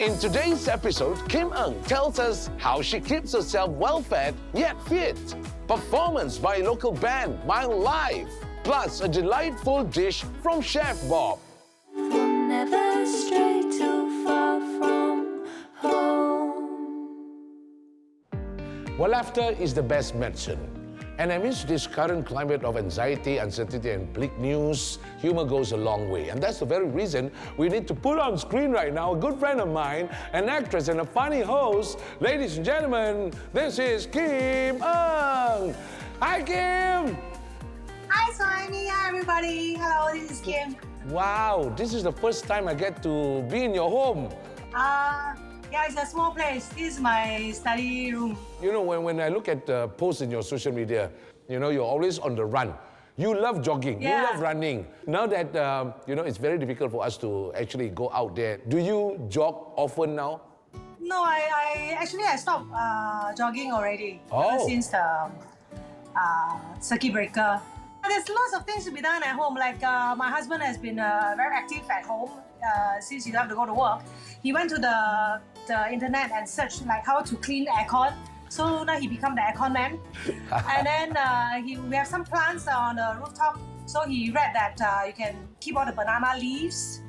In today's episode, Kym Ng tells us how she keeps herself well-fed yet fit. Performance by a local band while live. Plus, a delightful dish from Chef Bob. We'll never stray too far from home. Well, laughter is the best medicine. And amidst this current climate of anxiety, uncertainty, and bleak news, humor goes a long way. And that's the very reason we need to put on screen right now a good friend of mine, an actress and a funny host. Ladies and gentlemen, this is Kym Ng. Hi, Kym. Hi, Swami. Hi, everybody. Hello, this is Kym. Wow, this is the first time I get to be in your home. Yeah, it's a small place. This is my study room. You know, when I look at posts in your social media, you know, you're always on the run. You love jogging, Yeah. you love running. Now that, you know, it's very difficult for us to actually go out there. Do you jog often now? No, I stopped jogging already Oh. since the circuit breaker. There's lots of things to be done at home. Like my husband has been very active at home since he doesn't have to go to work. He went to the internet and searched like how to clean aircon. So now he become the aircon man. And then we have some plants on the rooftop. So he read that you can keep all the banana leaves,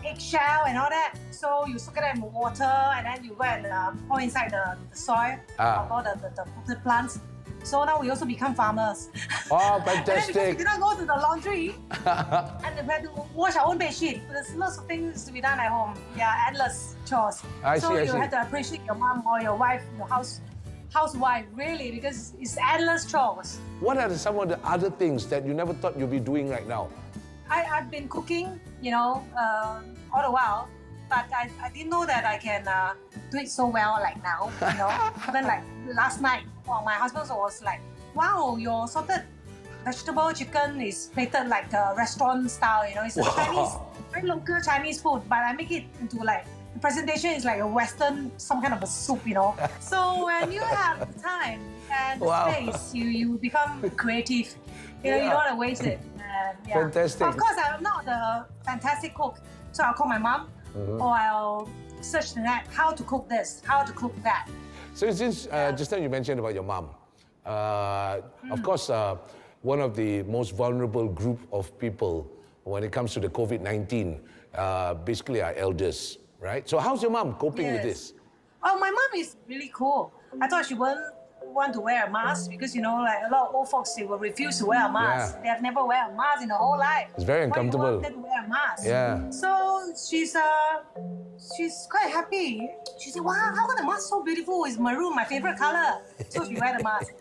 eggshell and all that. So you soak it in water and then you go and pour inside the soil of all the plants. So now we also become farmers. Oh, And then because we fantastic. cannot go to the laundry and we have to wash our own bedsheet. There's lots of things to be done at home. Yeah, endless chores. I So see, I you see. have to appreciate your mom or your wife, your housewife, really, because it's endless chores. What are some of the other things that you never thought you'd be doing right now? I've been cooking, you know, all the while, but I didn't know that I can do it so well like now, you know. Even like last night, my husband was like, wow, your salted vegetable chicken is plated like a restaurant style, you know. It's a Wow. Chinese, very local Chinese food, but I make it into like, the presentation is like a Western, some kind of a soup, you know. So when you have the time and the Wow. space, you become creative. You know, you Yeah. don't want to waste it. And, yeah. Fantastic. Of course, I'm not a fantastic cook, so I'll call my mom or I'll search the net how to cook this, how to cook that. So since just now you mentioned about your mom, of course, one of the most vulnerable group of people when it comes to the COVID-19, basically our elders, right? So how's your mom coping with Yes. this? Oh, my mom is really cool. I thought she wouldn't want to wear a mask because, you know, like a lot of old folks, they will refuse to wear a mask. Yeah. They have never wear a mask in their whole life. It's very uncomfortable. Why you want them to wear a mask? Yeah. So she's quite happy. She said, wow, how come the mask so beautiful? It's maroon, my favorite color. So she wear the mask.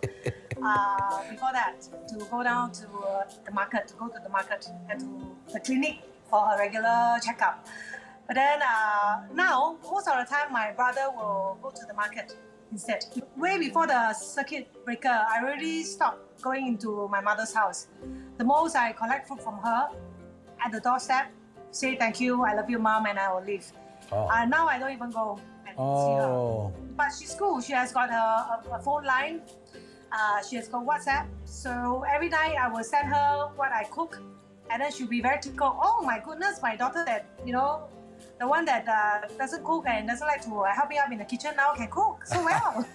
Before that, to go down to the market, and to the clinic for her regular checkup. But then now, most of the time, my brother will go to the market instead. Way before the circuit breaker, I already stopped going into my mother's house. The most I collect food from her at the doorstep, say thank you, I love you, mom, and I will leave. Oh. Now I don't even go and see her. Oh, But she's cool. She has got a phone line. She has got WhatsApp. So every night I will send her what I cook. And then she'll be very tickled. Oh my goodness, my daughter that, you know, the one that doesn't cook and doesn't like to help me out in the kitchen now can cook so well.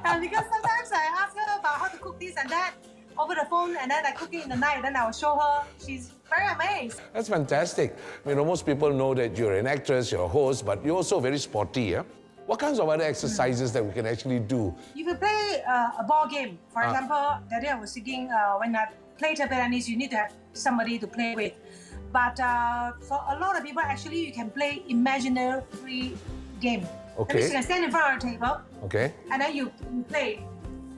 And because sometimes I ask her about how to cook this and that over the phone and then I cook it in the night, then I will show her. She's very amazed. that's fantastic. You know, most people know that you're an actress, you're a host, but you're also very sporty, yeah? What kinds of other exercises that we can actually do? You can play a ball game. For example, the other day I was thinking when I play table tennis, you need to have somebody to play with. But for a lot of people, actually, you can play imaginary game. That Okay. means you can stand in front of a table Okay? and then you play,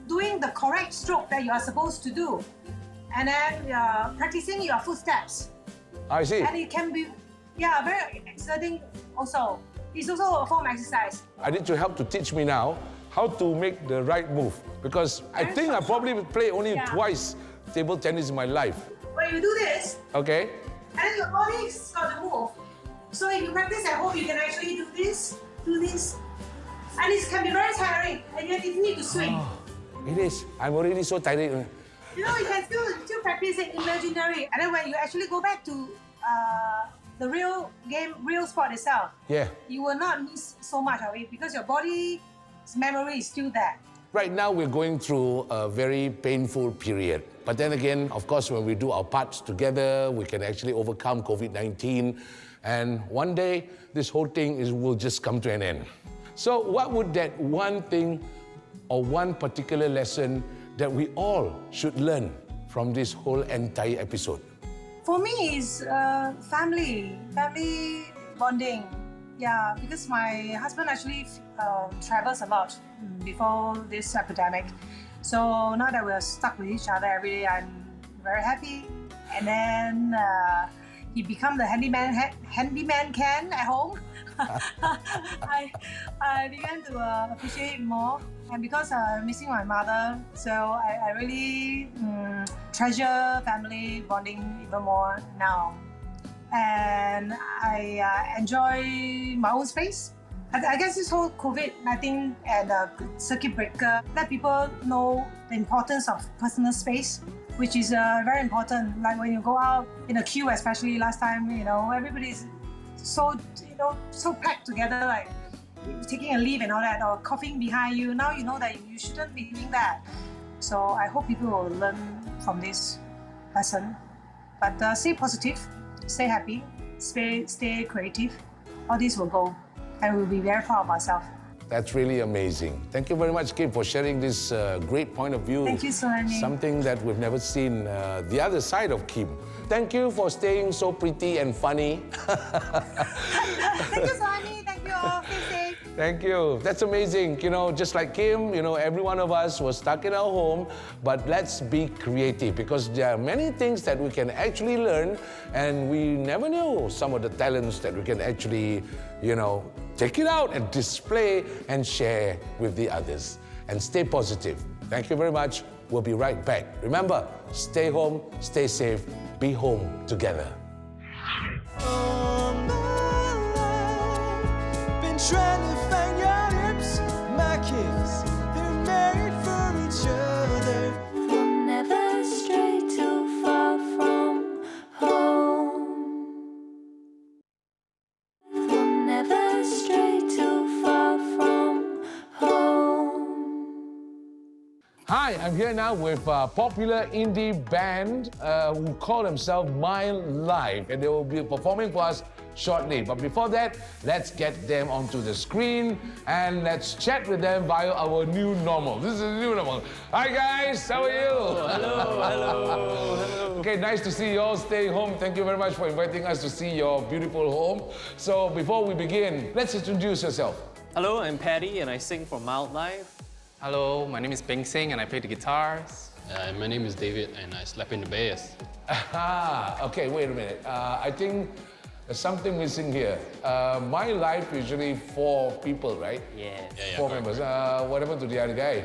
doing the correct stroke that you are supposed to do. And then practicing your footsteps. I see. And it can be, yeah, very exerting also. It's also a form of exercise. I need your help to teach me now how to make the right move because I think I probably play only Yeah. twice table tennis in my life. When you do this, Okay? and then your body's got to move. So if you practice at home, you can actually do this, and it can be very tiring, and yet you need to swing. It is. I'm already so tired. You know, you can still practice it imaginary, and then when you actually go back to the real game, real sport itself, Yeah. you will not miss so much of it because your body's memory is still there. Right now, we're going through a very painful period. But then again, of course, when we do our parts together, we can actually overcome COVID-19. And one day, this whole thing will just come to an end. So what would that one thing or one particular lesson that we all should learn from this whole entire episode? For me, it's family bonding. Yeah, because my husband actually travels a lot before this epidemic. So now that we're stuck with each other every day, I'm very happy. And then he become the handyman can at home. I began to appreciate it more. And because I'm missing my mother, so I really treasure family bonding even more now. And I enjoy my own space. I guess this whole COVID-19 and circuit breaker let people know the importance of personal space, which is very important. Like when you go out in a queue, especially last time, everybody's so packed together, like taking a leave and all that, or coughing behind you. Now you know that you shouldn't be doing that. So I hope people will learn from this lesson. But stay positive, stay happy, stay creative. All this will go, and we'll be very proud of ourselves. That's really amazing. Thank you very much, Kym, for sharing this great point of view. Thank you, Sunny. Something that we've never seen the other side of Kym. Thank you for staying so pretty and funny. Thank you, Sunny. Thank you all. Stay safe. Thank you. That's amazing. Just like Kym, every one of us was stuck in our home, but let's be creative because there are many things that we can actually learn, and we never know some of the talents that we can actually, take it out and display and share with the others. And stay positive. Thank you very much. We'll be right back. Remember, stay home, stay safe, be home together. All my life, been trying to find your lips, my kiss. They're made for each other. We'll never stray too far from home. We'll never stray too far from home. Hi, I'm here now with a popular indie band who call themselves My Life, and they will be performing for us shortly. But before that, let's get them onto the screen and let's chat with them via our new normal. This is the new normal. Hi guys, how are you? Hello. Okay, nice to see you all staying home. Thank you very much for inviting us to see your beautiful home. So before we begin, let's introduce yourself. Hello, I'm Patty and I sing for Mild Life. Hello, my name is Kym Ng and I play the guitars. My name is David and I slap in the bass. Okay, wait a minute. I think there's something missing here. My Life usually 4 people, right? Yes. Yeah, 4 correct. members. What happened to the other guy?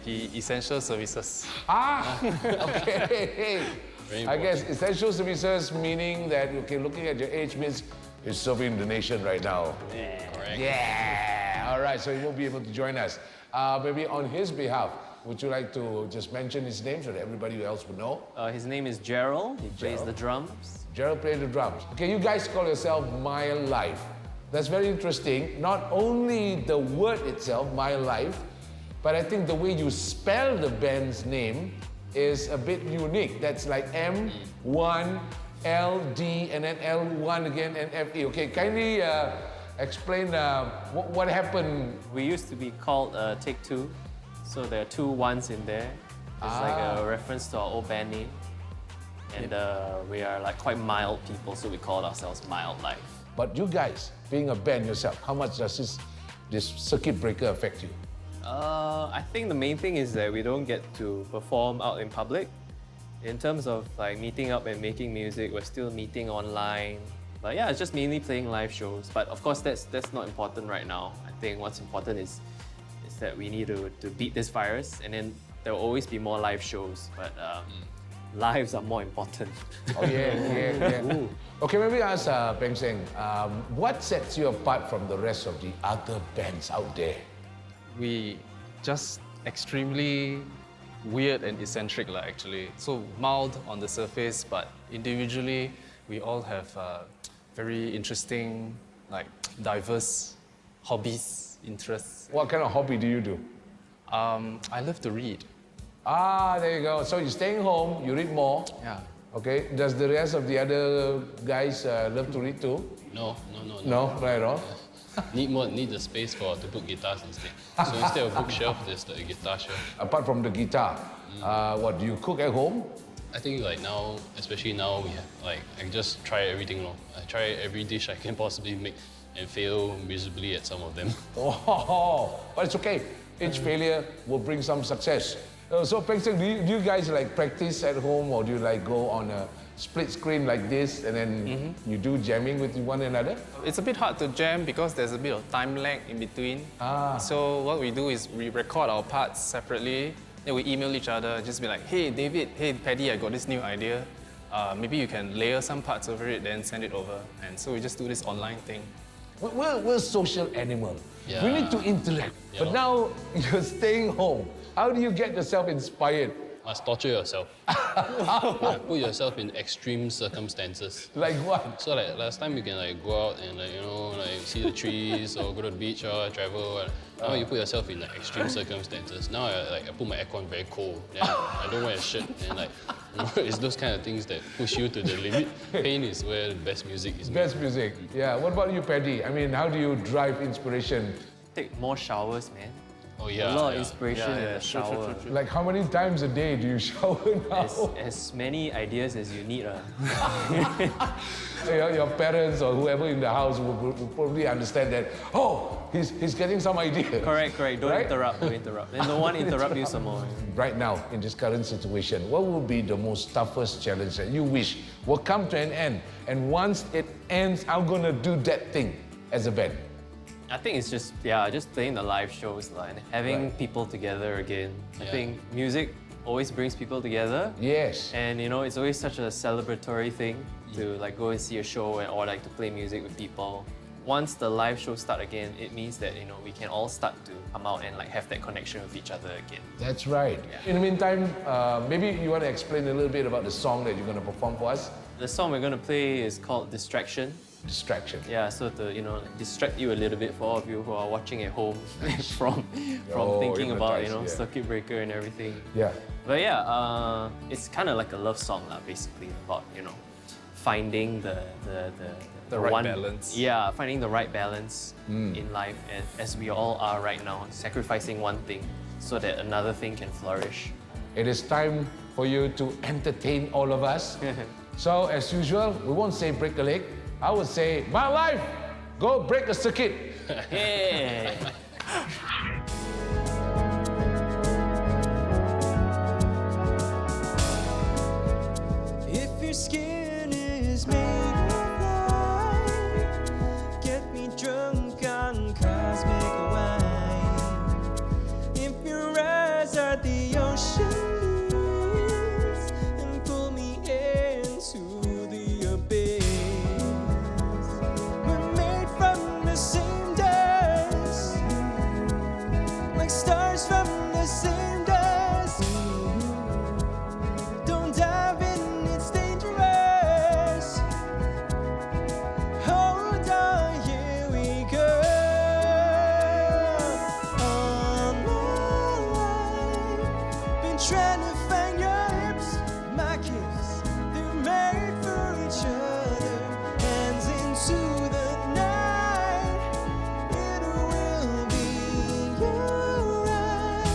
He essential services. Okay. Very I guess essential services meaning that, okay, looking at your age means he's serving the nation right now. Correct. Yeah. All right, so he won't be able to join us. Maybe on his behalf, would you like to just mention his name so that everybody else would know? His name is Gerald. He plays the drums. Gerald played the drums. Okay, you guys call yourself My Life. That's very interesting. Not only the word itself, My Life, but I think the way you spell the band's name is a bit unique. That's like M1, LD, and then L1 again, and FE. Okay, kindly explain what happened. We used to be called Take Two, so there are 2 1s in there. It's like a reference to our old band name. And we are like quite mild people, so we called ourselves Mild Life. But you guys, being a band yourself, how much does this circuit breaker affect you? I think the main thing is that we don't get to perform out in public. In terms of like meeting up and making music, we're still meeting online. But yeah, it's just mainly playing live shows. But of course, that's not important right now. I think what's important is that we need to beat this virus, and then there will always be more live shows. But lives are more important. Oh yeah. Okay, maybe ask Peng Seng, what sets you apart from the rest of the other bands out there? We just extremely weird and eccentric actually. So mild on the surface, but individually we all have very interesting, like diverse hobbies, interests. What kind of hobby do you do? I love to read. Ah, there you go. So you're staying home, you read more. Yeah. Okay. Does the rest of the other guys love to read too? No. No, not at all. Need the space to put guitars instead. So instead of bookshelf, there's the guitar shelf. Apart from the guitar, what do you cook at home? I think like now, especially now, we have like I just try everything. I try every dish I can possibly make and fail miserably at some of them. Oh, but it's okay. Each failure will bring some success. So, Kym Ng, do you guys like practice at home, or do you like go on a split screen like this and then you do jamming with one another? It's a bit hard to jam because there's a bit of time lag in between. So what we do is we record our parts separately, then we email each other, just be like, hey David, hey Paddy, I got this new idea. Maybe you can layer some parts over it, then send it over. And so we just do this online thing. We're social animals. Yeah. We need to interact. Yeah. But now you're staying home. How do you get yourself inspired? Must torture yourself. Put yourself in extreme circumstances. Like what? So like last time you can like go out and see the trees or go to the beach or travel. Now you put yourself in like extreme circumstances. Now I put my aircon very cold. Then I don't wear a shirt. And it's those kind of things that push you to the limit. Pain is where the best music is made. Best music. Yeah. What about you, Paddy? I mean, how do you drive inspiration? Take more showers, man. Oh yeah. A lot of yeah. inspiration in the True, shower. Like how many times a day do you shower now? As many ideas as you need. Your parents or whoever in the house will probably understand that, oh, he's getting some idea. Correct. Don't Right? interrupt. And no one interrupt you some more. Right now, in this current situation, what will be the most toughest challenge that you wish will come to an end? And once it ends, I'm gonna do that thing as a band. I think it's just playing the live shows and having people together again. I Yeah. think music always brings people together. Yes. And it's always such a celebratory thing to like go and see a show or like to play music with people. Once the live shows start again, it means that we can all start to come out and like have that connection with each other again. That's right. Yeah. In the meantime, maybe you want to explain a little bit about the song that you're going to perform for us? The song we're gonna play is called Distraction. Distraction. Yeah, so to distract you a little bit for all of you who are watching at home from Oh, thinking about hypnotized, yeah. circuit breaker and everything. Yeah. But yeah, it's kind of like a love song lah, basically about finding the right balance. Yeah, finding the right balance in life, and as we all are right now, sacrificing one thing so that another thing can flourish. It is time for you to entertain all of us. So, as usual, we won't say break a leg. I would say, my life, go break a circuit. Yeah. If your skin is made of light, get me drunk on cosmic wine. If your eyes are the ocean blues, and pull me into the abyss. We're made from the same dust, like stars from the same dust. Don't dive in, it's dangerous. Hold on, here we go. All my life, been trying to find your hips, my kiss. They're made for each other. Hands into the night, it will be alright.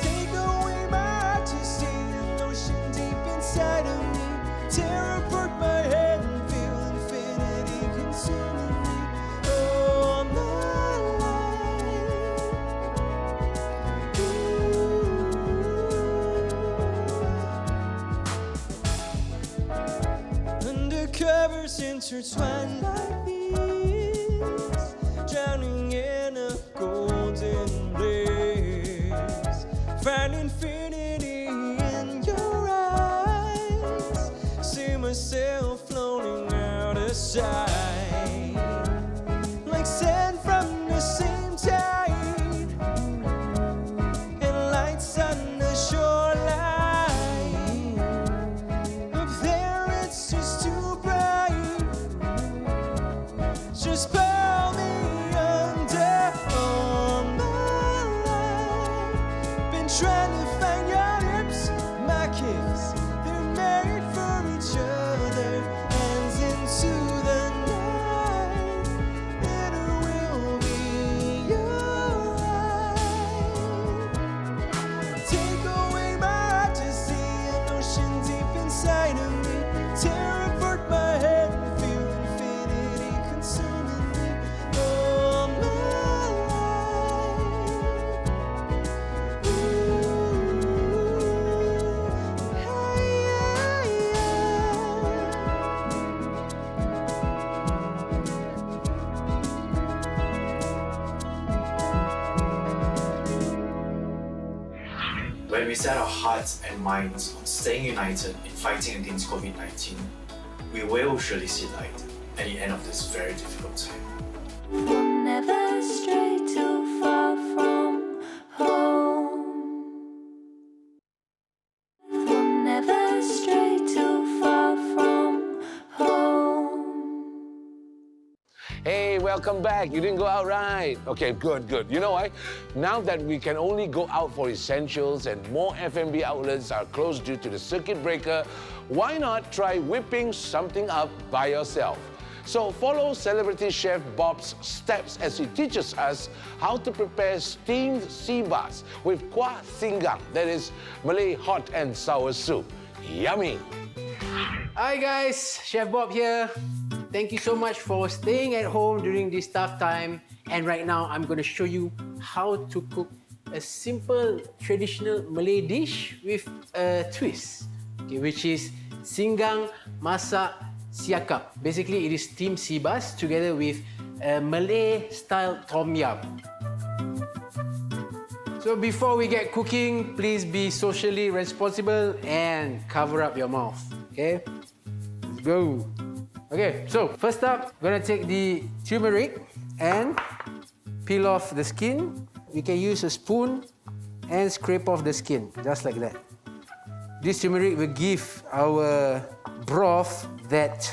Take away my heart to see an ocean deep inside of me. Tear apart my head and feel infinity consuming me. All my life. Undercovers intertwined like these, drowning in a golden blaze. Find infinity in your eyes. See myself floating out of sight, like sand from the same tide, and lights on the shoreline. Up there, it's just too bright. just pull me under all my life. Been trying to find your lips, my kiss. They're made for each other. Hands into the night. It will be alright. Take away my heart to see an ocean deep inside of me. Tear apart my head and feel infinity consuming me all my life. When we set our hearts and minds on staying united in fighting against COVID-19, we will surely see light at the end of this very difficult time. We'll never stray too far from home. We'll never stray too far from home. Hey, welcome back. You didn't go out right. Okay, good. You know why? Now that we can only go out for essentials and more F&B outlets are closed due to the circuit breaker, why not try whipping something up by yourself? So follow celebrity chef Bob's steps as he teaches us how to prepare steamed seabass with kuah singgang, that is Malay hot and sour soup. Yummy! Hi guys, Chef Bob here. Thank you so much for staying at home during this tough time. And right now, I'm going to show you how to cook a simple traditional Malay dish with a twist, okay, which is singgang masak siakap. Basically, it is steamed sea bass together with a Malay-style tom yum. So before we get cooking, please be socially responsible and cover up your mouth, okay? Let's go. Okay, so first up, we're gonna take the turmeric and peel off the skin. You can use a spoon and scrape off the skin, just like that. This turmeric will give our broth that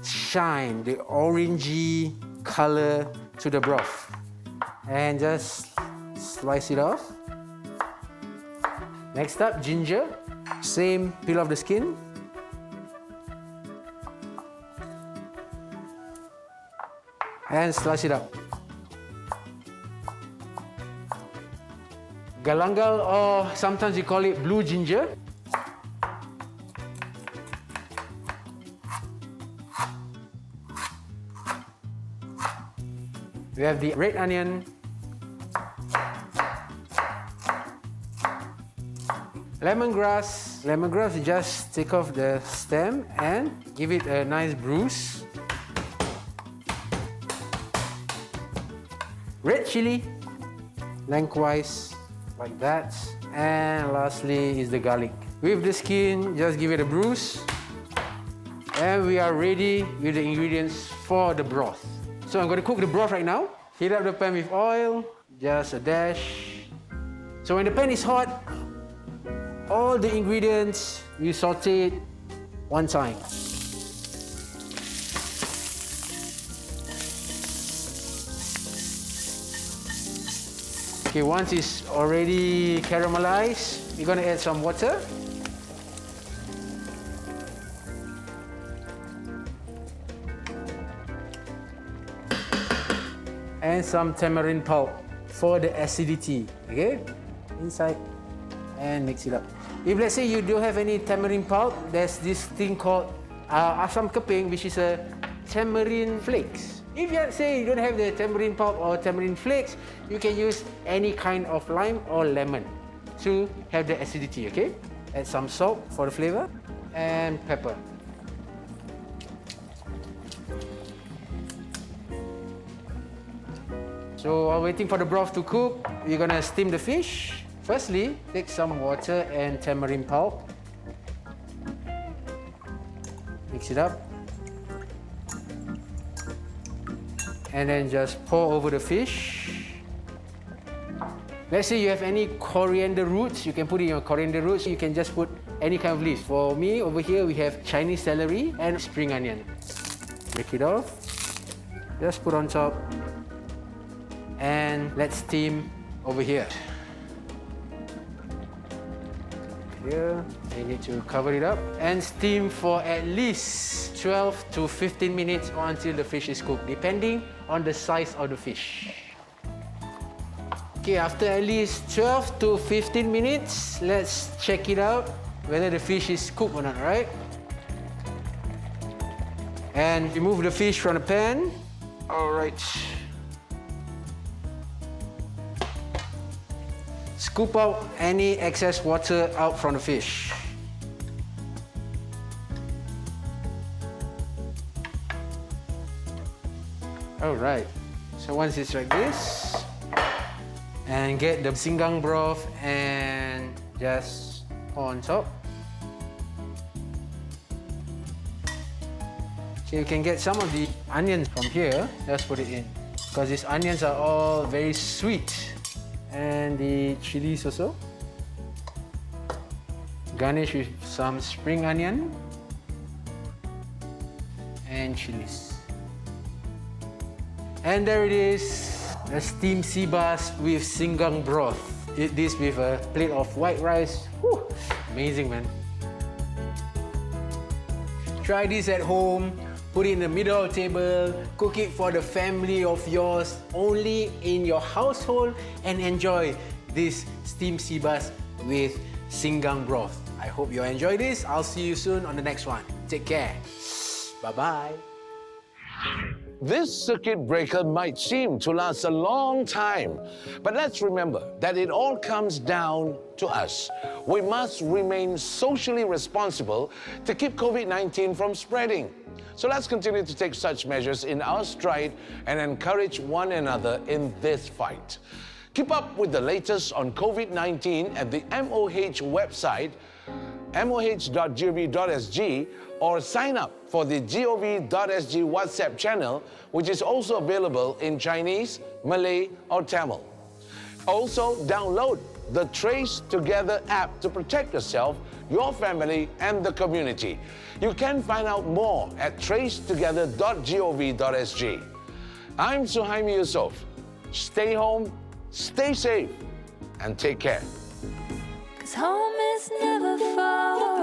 shine, the orangey color to the broth. And just slice it off. Next up, ginger. Same, peel off the skin. And slice it up. Galangal, or sometimes you call it blue ginger. We have the red onion. Lemongrass. Lemongrass, you just take off the stem and give it a nice bruise. Red chili, lengthwise, like that. And lastly is the garlic. With the skin, just give it a bruise. And we are ready with the ingredients for the broth. So I'm going to cook the broth right now. Heat up the pan with oil, just a dash. So when the pan is hot, all the ingredients you saute it one time. Okay, once it's already caramelized, you're gonna add some water. And some tamarind pulp for the acidity, okay? Inside, and mix it up. If let's say you don't have any tamarind pulp, there's this thing called asam keping, which is a tamarind flakes. If you say you don't have the tamarind pulp or tamarind flakes, you can use any kind of lime or lemon to have the acidity, okay? Add some salt for the flavor and pepper. So while waiting for the broth to cook, we're gonna steam the fish. Firstly, take some water and tamarind pulp. Mix it up. And then just pour over the fish. Let's say you have any coriander roots, you can put in your coriander roots. You can just put any kind of leaves. For me, over here, we have Chinese celery and spring onion. Break it off. Just put on top. And let's steam over here. Here, you need to cover it up and steam for at least 12 to 15 minutes or until the fish is cooked, depending on the size of the fish. Okay, after at least 12 to 15 minutes, let's check it out whether the fish is cooked or not, right? And remove the fish from the pan. All right. Scoop out any excess water out from the fish. All right. So once it's like this, and get the singgang broth and just pour on top. So you can get some of the onions from here. Just put it in, because these onions are all very sweet. And the chilies also. Garnish with some spring onion and chilies. And there it is, a steamed sea bass with singgang broth. Eat this with a plate of white rice. Whew, amazing, man. Try this at home. Put it in the middle of the table, cook it for the family of yours, only in your household, and enjoy this steamed sea bass with singgang broth. I hope you enjoy this. I'll see you soon on the next one. Take care. Bye-bye. This circuit breaker might seem to last a long time, but let's remember that it all comes down to us. We must remain socially responsible to keep COVID-19 from spreading. So let's continue to take such measures in our stride and encourage one another in this fight. Keep up with the latest on COVID-19 at the MOH website, moh.gov.sg, or sign up for the gov.sg WhatsApp channel, which is also available in Chinese, Malay, or Tamil. Also, download the Trace Together app to protect yourself, your family, and the community. You can find out more at tracetogether.gov.sg. I'm Suhaimi Yusof. Stay home, stay safe, and take care. 'Cause home is never far